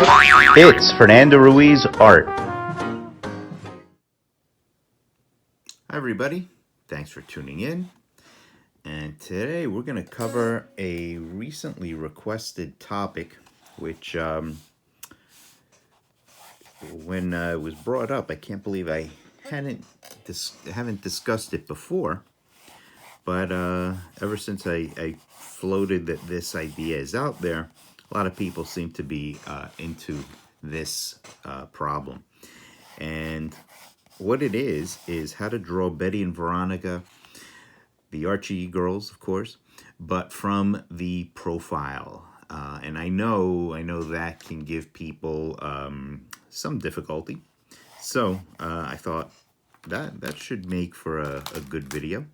It's Fernando Ruiz Art. Hi everybody, thanks for tuning in. And today we're going to cover a recently requested topic, which when it was brought up, I can't believe I haven't discussed it before. But ever since I floated that this idea is out there, a lot of people seem to be into this problem. And what it is how to draw Betty and Veronica, the Archie girls, of course, but from the profile. And I know that can give people some difficulty. So I thought that should make for a good video.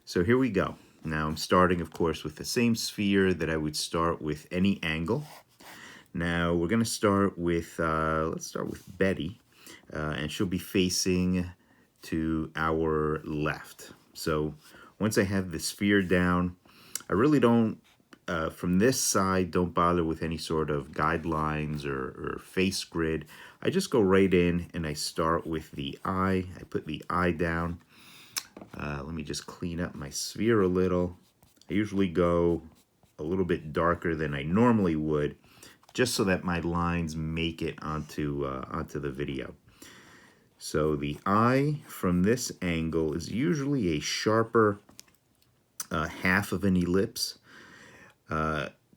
So here we go. Now I'm starting, of course, with the same sphere that I would start with any angle. Now we're going to start with, let's start with Betty, and she'll be facing to our left. So once I have the sphere down, I really don't, from this side, don't bother with any sort of guidelines or face grid. I just go right in and I start with the eye. I put the eye down. Let me just clean up my sphere a little. I usually go a little bit darker than I normally would, just so that my lines make it onto the video. So the eye from this angle is usually a sharper half of an ellipse,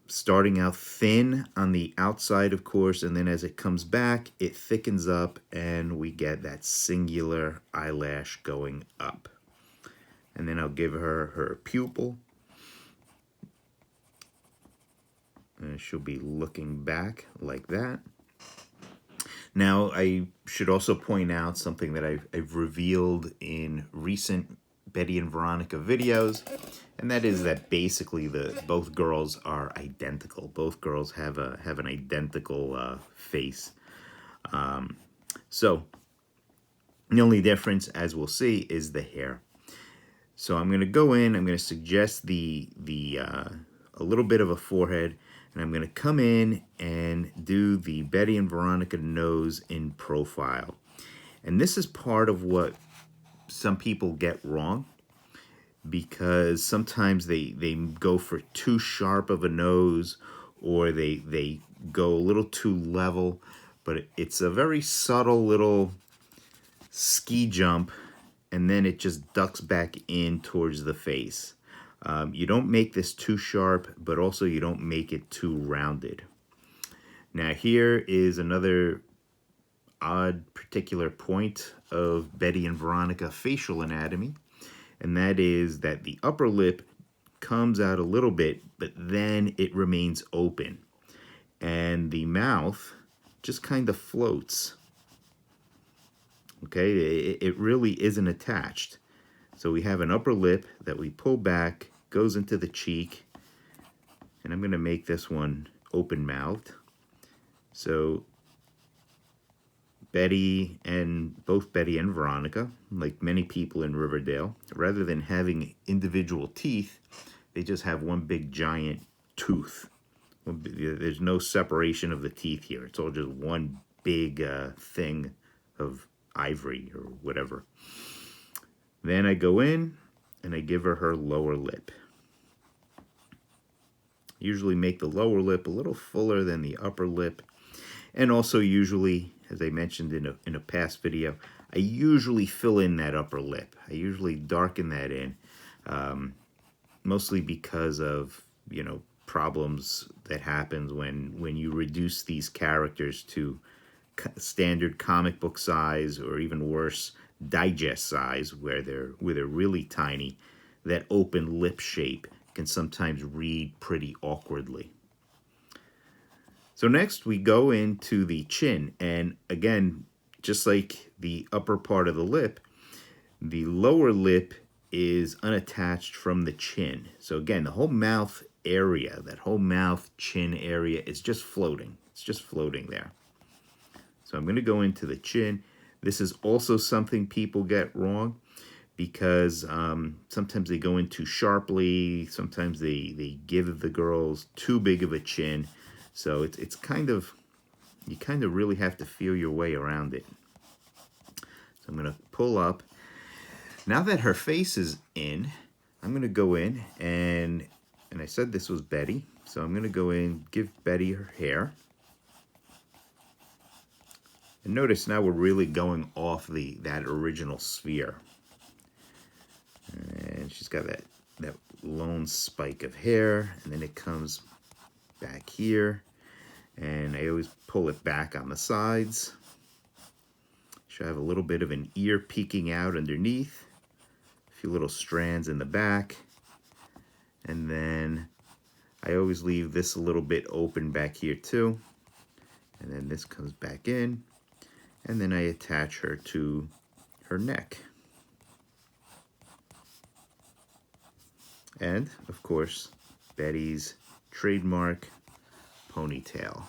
starting out thin on the outside, of course, and then as it comes back, it thickens up and we get that singular eyelash going up. And then I'll give her her pupil. And she'll be looking back like that. Now, I should also point out something that I've revealed in recent Betty and Veronica videos, and that is that basically both girls are identical. Both girls have an identical face. So the only difference, as we'll see, is the hair. So I'm going to go in. I'm going to suggest a little bit of a forehead. And I'm going to come in and do the Betty and Veronica nose in profile. And this is part of what some people get wrong, because sometimes they go for too sharp of a nose, or they go a little too level. But it's a very subtle little ski jump, and then it just ducks back in towards the face. You don't make this too sharp, but also you don't make it too rounded. Now here is another odd particular point of Betty and Veronica facial anatomy, and that is that the upper lip comes out a little bit, but then it remains open. And the mouth just kind of floats. Okay, it really isn't attached. So we have an upper lip that we pull back, goes into the cheek, and I'm going to make this one open-mouthed. So both Betty and Veronica, like many people in Riverdale, rather than having individual teeth, they just have one big giant tooth. There's no separation of the teeth here. It's all just one big thing of ivory or whatever. Then I go in and I give her her lower lip. Usually make the lower lip a little fuller than the upper lip. And also usually, as I mentioned in a past video, I usually fill in that upper lip. I usually darken that in, mostly because of, problems that happens when you reduce these characters to standard comic book size, or even worse, digest size, where they're really tiny. That open lip shape can sometimes read pretty awkwardly. So next we go into the chin, and again, just like the upper part of the lip, the lower lip is unattached from the chin. So again, the whole mouth area, that whole mouth chin area is just floating. It's just floating there. So I'm going to go into the chin. This is also something people get wrong, because sometimes they go in too sharply. Sometimes they give the girls too big of a chin. So it's kind of you kind of really have to feel your way around it. So I'm going to pull up. Now that her face is in, I'm going to go in and I said this was Betty, so I'm going to go in, give Betty her hair. And notice now we're really going off that original sphere. And she's got that lone spike of hair, and then it comes back here. And I always pull it back on the sides. Should have a little bit of an ear peeking out underneath. A few little strands in the back. And then I always leave this a little bit open back here too. And then this comes back in. And then I attach her to her neck. And, of course, Betty's trademark ponytail.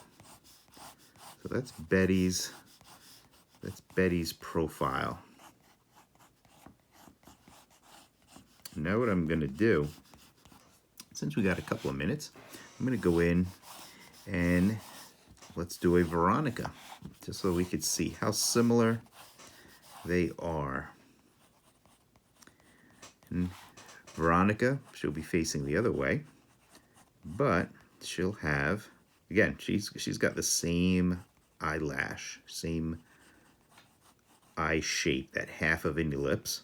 So that's Betty's profile. Now what I'm going to do, since we got a couple of minutes, I'm going to go in and let's do a Veronica, just so we could see how similar they are. And Veronica, she'll be facing the other way, but she'll have, again, she's got the same eyelash, same eye shape, that half of an ellipse.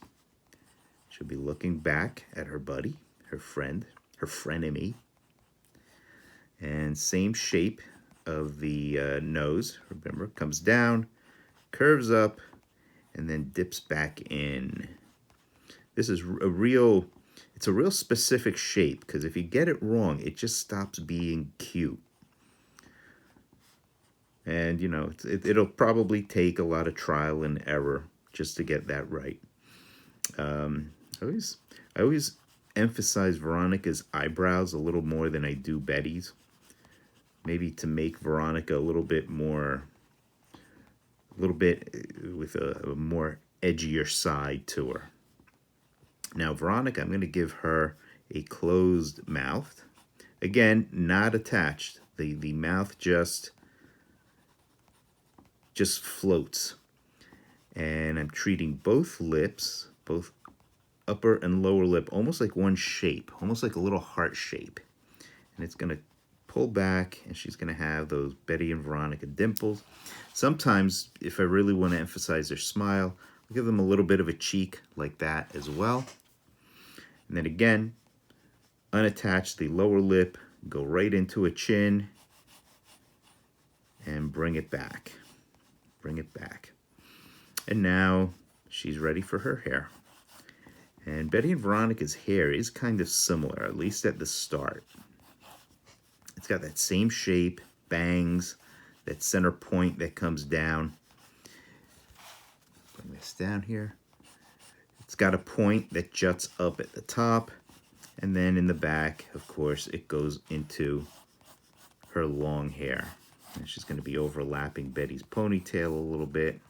She'll be looking back at her buddy, her friend, her frenemy, and same shape of the nose. Remember, comes down, curves up, and then dips back in. This is it's a real specific shape, because if you get it wrong, it just stops being cute. And, you know, it'll probably take a lot of trial and error just to get that right. I always emphasize Veronica's eyebrows a little more than I do Betty's. Maybe to make Veronica a little bit with a more edgier side to her. Now, Veronica, I'm going to give her a closed mouth. Again, not attached. The mouth just floats. And I'm treating both lips, both upper and lower lip, almost like one shape, almost like a little heart shape. And it's going to pull back, and she's going to have those Betty and Veronica dimples. Sometimes, if I really want to emphasize their smile, I'll give them a little bit of a cheek like that as well. And then again, unattach the lower lip, go right into a chin, and bring it back. Bring it back. And now she's ready for her hair. And Betty and Veronica's hair is kind of similar, at least at the start. It's got that same shape, bangs, that center point that comes down. Bring this down here. It's got a point that juts up at the top. And then in the back, of course, it goes into her long hair. And she's going to be overlapping Betty's ponytail a little bit.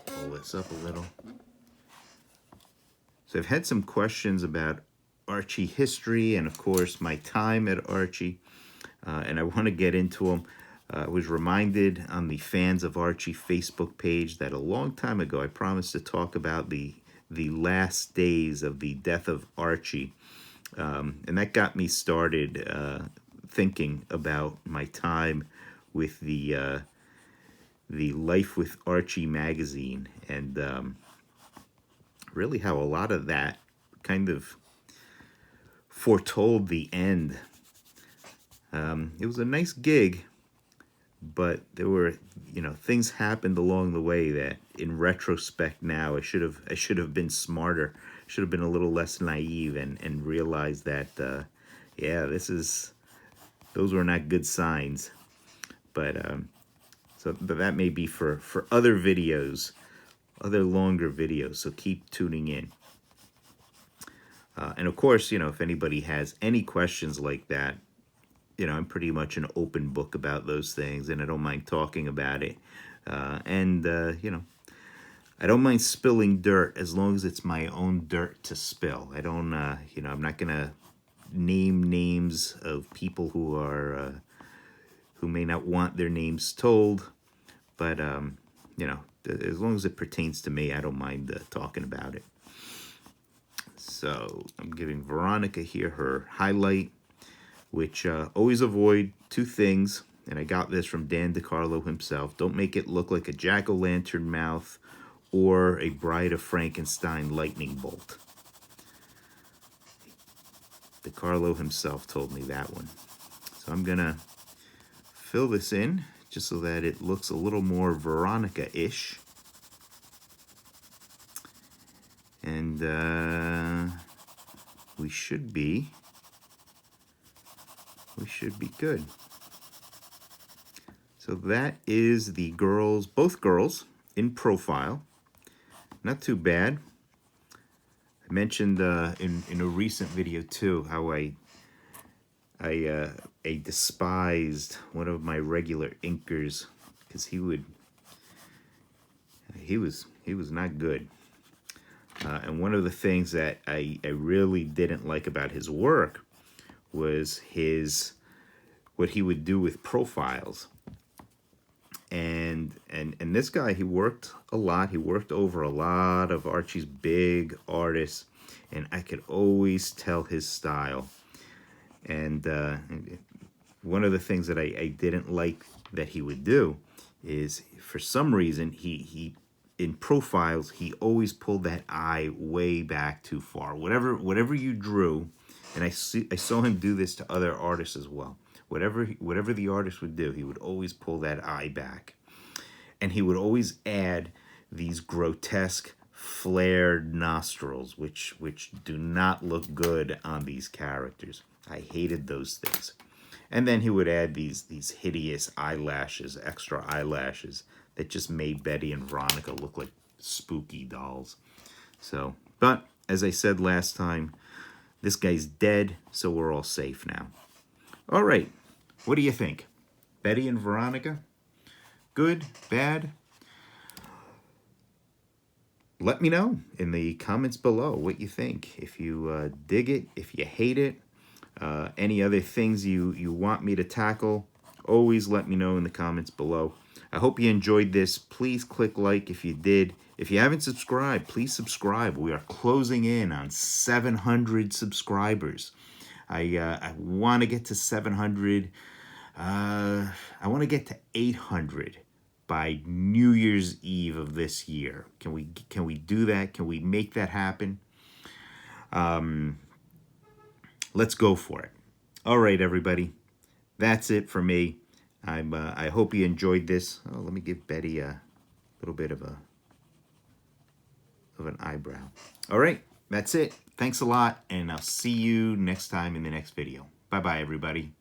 Pull this up a little. So I've had some questions about Archie history and, of course, my time at Archie. And I want to get into them. I was reminded on the Fans of Archie Facebook page that a long time ago I promised to talk about the last days of the death of Archie. And that got me started thinking about my time with the Life with Archie magazine, and really how a lot of that kind of foretold the end. It was a nice gig, but there were, things happened along the way that, in retrospect now, I should have been smarter. Should have been a little less naive and realized that, those were not good signs. But but that may be for other videos, other longer videos. So keep tuning in. And of course, if anybody has any questions like that, I'm pretty much an open book about those things, and I don't mind talking about it. I don't mind spilling dirt as long as it's my own dirt to spill. I don't, I'm not going to name names of people who are who may not want their names told, but you know, as long as it pertains to me, I don't mind talking about it. So I'm giving Veronica here her highlight, which always avoid two things, and I got this from Dan DeCarlo himself. Don't make it look like a jack-o'-lantern mouth or a Bride of Frankenstein lightning bolt. DeCarlo himself told me that one. So I'm gonna fill this in just so that it looks a little more Veronica-ish. And we should be good. So that is the girls, both girls in profile. Not too bad. I mentioned in a recent video too how I despised one of my regular inkers because he was not good. And one of the things that I really didn't like about his work was what he would do with profiles. And this guy, he worked a lot. He worked over a lot of Archie's big artists, and I could always tell his style. And one of the things that I didn't like that he would do is, for some reason, he in profiles, he always pulled that eye way back too far. Whatever you drew, and I saw him do this to other artists as well. Whatever the artist would do, he would always pull that eye back. And he would always add these grotesque flared nostrils, which do not look good on these characters. I hated those things. And then he would add these hideous eyelashes, extra eyelashes, that just made Betty and Veronica look like spooky dolls. So, but as I said last time, this guy's dead, so we're all safe now. All right, what do you think? Betty and Veronica? Good? Bad? Let me know in the comments below what you think. If you dig it, if you hate it, any other things you want me to tackle, always let me know in the comments below. I hope you enjoyed this. Please click like if you did. If you haven't subscribed, please subscribe. We are closing in on 700 subscribers. I want to get to 700. I want to get to 800 by New Year's Eve of this year. Can we do that? Can we make that happen? Let's go for it. All right, everybody. That's it for me. I hope you enjoyed this. Oh, let me give Betty a little bit of an eyebrow. All right, that's it. Thanks a lot, and I'll see you next time in the next video. Bye-bye, everybody.